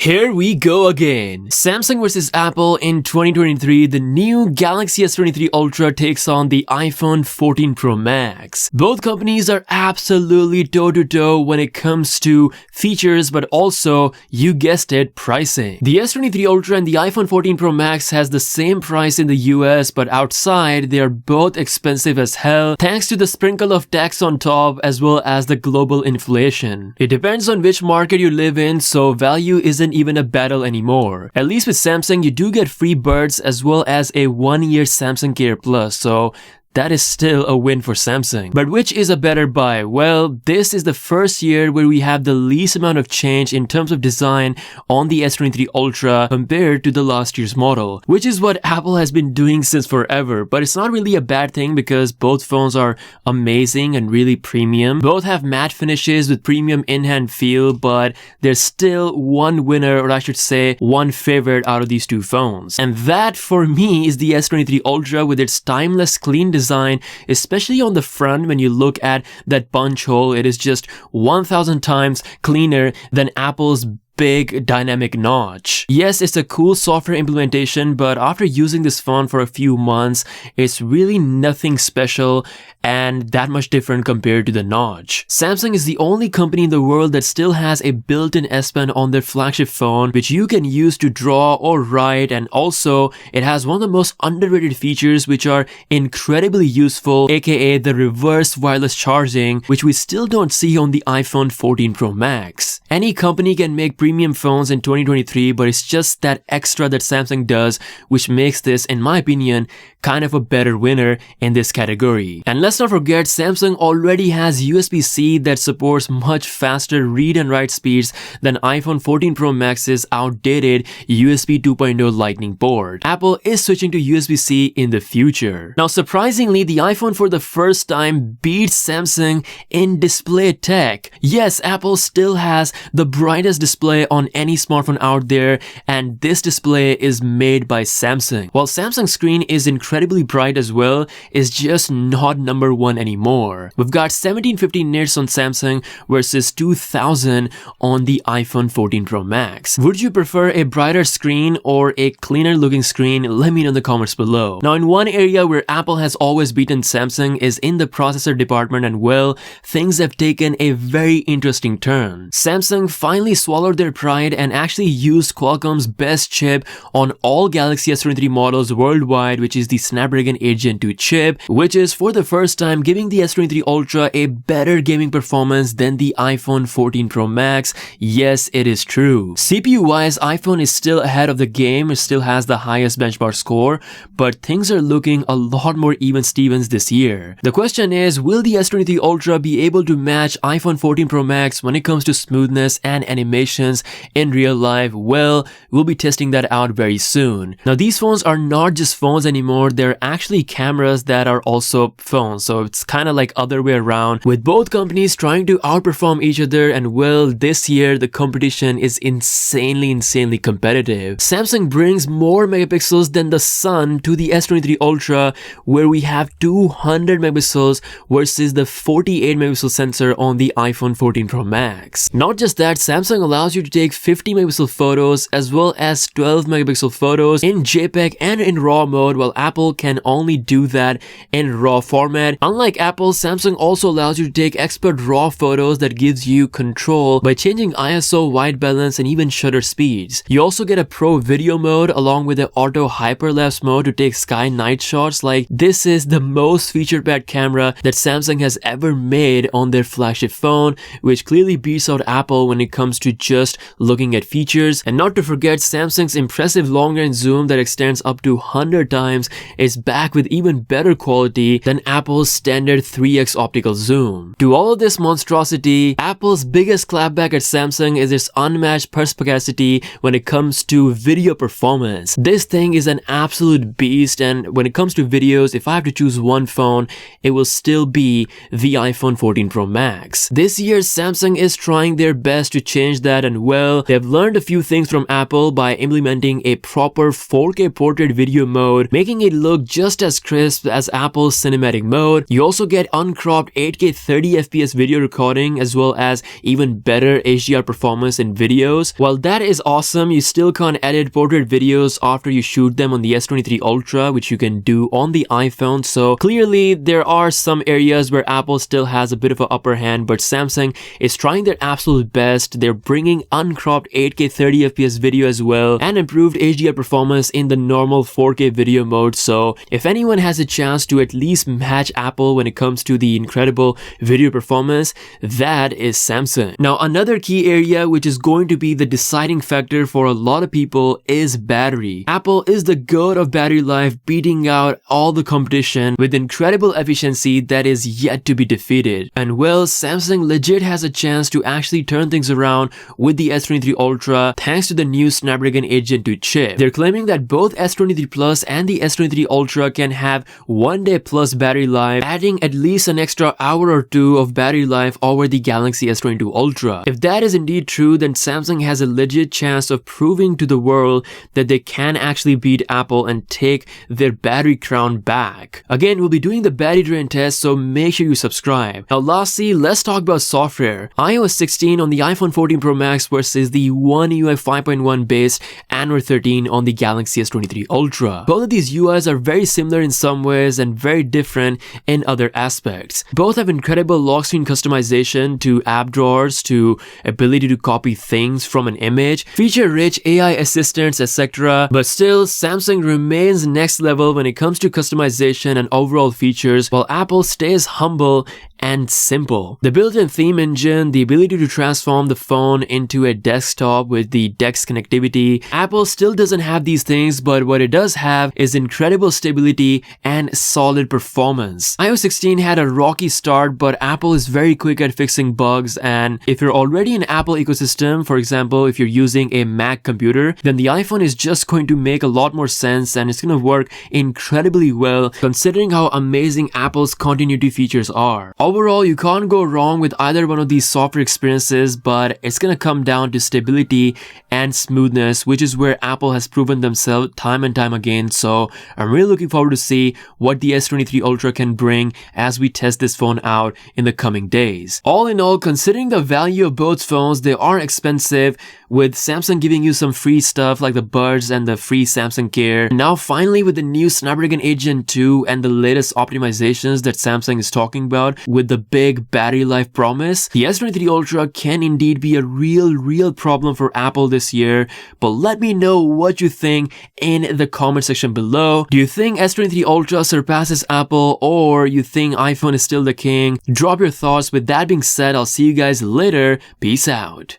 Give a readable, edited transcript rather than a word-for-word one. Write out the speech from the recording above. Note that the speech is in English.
Here we go again. Samsung versus Apple in 2023. The new Galaxy S23 Ultra takes on the iPhone 14 Pro Max. Both companies are absolutely toe-to-toe when it comes to features, but also, you guessed it, pricing. The S23 Ultra and the iPhone 14 Pro Max has the same price in the US, but outside, they are both expensive as hell thanks to the sprinkle of tax on top as well as the global inflation. It depends on which market you live in, so value isn't even a battle anymore. At least with Samsung, you do get free birds as well as a 1-year Samsung Care Plus, so that is still a win for Samsung. But which is a better buy? Well, this is the first year where we have the least amount of change in terms of design on the S23 Ultra compared to the last year's model, which is what Apple has been doing since forever. But it's not really a bad thing because both phones are amazing and really premium. Both have matte finishes with premium in-hand feel, but there's still one winner, or I should say one favorite out of these two phones. And that for me is the S23 Ultra with its timeless clean design, especially on the front. When you look at that punch hole, it is just 1000 times cleaner than Apple's big dynamic notch. Yes, it's a cool software implementation, but after using this phone for a few months, it's really nothing special and that much different compared to the notch. Samsung is the only company in the world that still has a built-in S Pen on their flagship phone, which you can use to draw or write, and also it has one of the most underrated features which are incredibly useful, aka the reverse wireless charging, which we still don't see on the iPhone 14 Pro Max. Any company can make premium phones in 2023, but it's just that extra that Samsung does, which makes this, in my opinion, kind of a better winner in this category. And let's not forget, Samsung already has USB-C that supports much faster read and write speeds than iPhone 14 Pro Max's outdated USB 2.0 Lightning port. Apple is switching to USB-C in the future. Now, surprisingly, the iPhone for the first time beats Samsung in display tech. Yes, Apple still has the brightest display on any smartphone out there, and this display is made by Samsung. While Samsung's screen is incredibly bright as well, it's just not number one anymore. We've got 1750 nits on Samsung versus 2000 on the iPhone 14 Pro Max. Would you prefer a brighter screen or a cleaner looking screen? Let me know in the comments below. Now, in one area where Apple has always beaten Samsung is in the processor department, and well, things have taken a very interesting turn. Samsung finally swallowed their pride and actually used Qualcomm's best chip on all Galaxy S23 models worldwide, which is the Snapdragon 8 Gen 2 chip, which is for the first time giving the S23 Ultra a better gaming performance than the iPhone 14 Pro Max. Yes, it is true. CPU-wise, iPhone is still ahead of the game. It still has the highest benchmark score, but things are looking a lot more even Stevens this year. The question is, will the S23 Ultra be able to match iPhone 14 Pro Max when it comes to smoothness and animations in real life? Well, we'll be testing that out very soon. Now, these phones are not just phones anymore, they're actually cameras that are also phones, so it's kind of like other way around, with both companies trying to outperform each other. And well, this year the competition is insanely competitive. Samsung brings more megapixels than the sun to the S23 Ultra, where we have 200 megapixels versus the 48 megapixel sensor on the iPhone 14 Pro Max. Not just that, Samsung allows you to take 50 megapixel photos as well as 12 megapixel photos in JPEG and in RAW mode, while Apple can only do that in RAW format. Unlike Apple, Samsung also allows you to take expert RAW photos that gives you control by changing ISO, white balance, and even shutter speeds. You also get a pro video mode along with the auto hyperlapse mode to take sky night shots. Like, this is the most feature-packed camera that Samsung has ever made on their flagship phone, which clearly beats out Apple when it comes to just looking at features. And not to forget, Samsung's impressive long-range zoom that extends up to 100 times is back with even better quality than Apple's standard 3x optical zoom. To all of this monstrosity, Apple's biggest clapback at Samsung is its unmatched perspicacity when it comes to video performance. This thing is an absolute beast, and when it comes to videos, if I have to choose one phone, it will still be the iPhone 14 Pro Max. This year, Samsung is trying their best to change that, and And well, they've learned a few things from Apple by implementing a proper 4K portrait video mode, making it look just as crisp as Apple's cinematic mode. You also get uncropped 8K 30fps video recording as well as even better HDR performance in videos. While that is awesome, you still can't edit portrait videos after you shoot them on the S23 Ultra, which you can do on the iPhone. So clearly there are some areas where Apple still has a bit of an upper hand, but Samsung is trying their absolute best. They're bringing uncropped 8K 30fps video as well and improved HDR performance in the normal 4K video mode. So if anyone has a chance to at least match Apple when it comes to the incredible video performance, that is Samsung. Now another key area which is going to be the deciding factor for a lot of people is battery. Apple is the goat of battery life, beating out all the competition with incredible efficiency that is yet to be defeated. And well, Samsung legit has a chance to actually turn things around with the S23 Ultra thanks to the new Snapdragon 8 Gen 2 chip. They're claiming that both S23 Plus and the S23 Ultra can have 1 day plus battery life, adding at least an extra hour or two of battery life over the Galaxy S22 Ultra. If that is indeed true, then Samsung has a legit chance of proving to the world that they can actually beat Apple and take their battery crown back. Again, we'll be doing the battery drain test, so make sure you subscribe. Now lastly, let's talk about software. iOS 16 on the iPhone 14 Pro Max versus the One UI 5.1 based Android 13 on the Galaxy S23 Ultra. Both of these UIs are very similar in some ways and very different in other aspects. Both have incredible lock screen customization to app drawers to ability to copy things from an image, feature-rich AI assistants, etc. But still, Samsung remains next level when it comes to customization and overall features, while Apple stays humble and simple. The built-in theme engine, the ability to transform the phone into a desktop with the DeX connectivity. Apple still doesn't have these things, but what it does have is incredible stability and solid performance. iOS 16 had a rocky start, but Apple is very quick at fixing bugs, and if you're already in Apple ecosystem, for example, if you're using a Mac computer, then the iPhone is just going to make a lot more sense and it's going to work incredibly well considering how amazing Apple's continuity features are. Overall, you can't go wrong with either one of these software experiences, but it's gonna come down to stability and smoothness, which is where Apple has proven themselves time and time again. So I'm really looking forward to see what the S23 Ultra can bring as we test this phone out in the coming days. All in all, considering the value of both phones, they are expensive, with Samsung giving you some free stuff like the Buds and the free Samsung Care. Now finally, with the new Snapdragon 8 Gen 2 and the latest optimizations that Samsung is talking about with the big battery life promise, the S23 Ultra can indeed be a real problem for Apple this year. But let me know what you think in the comment section below. Do you think S23 Ultra surpasses Apple, or you think iPhone is still the king? Drop your thoughts. With that being said, I'll see you guys later. Peace out.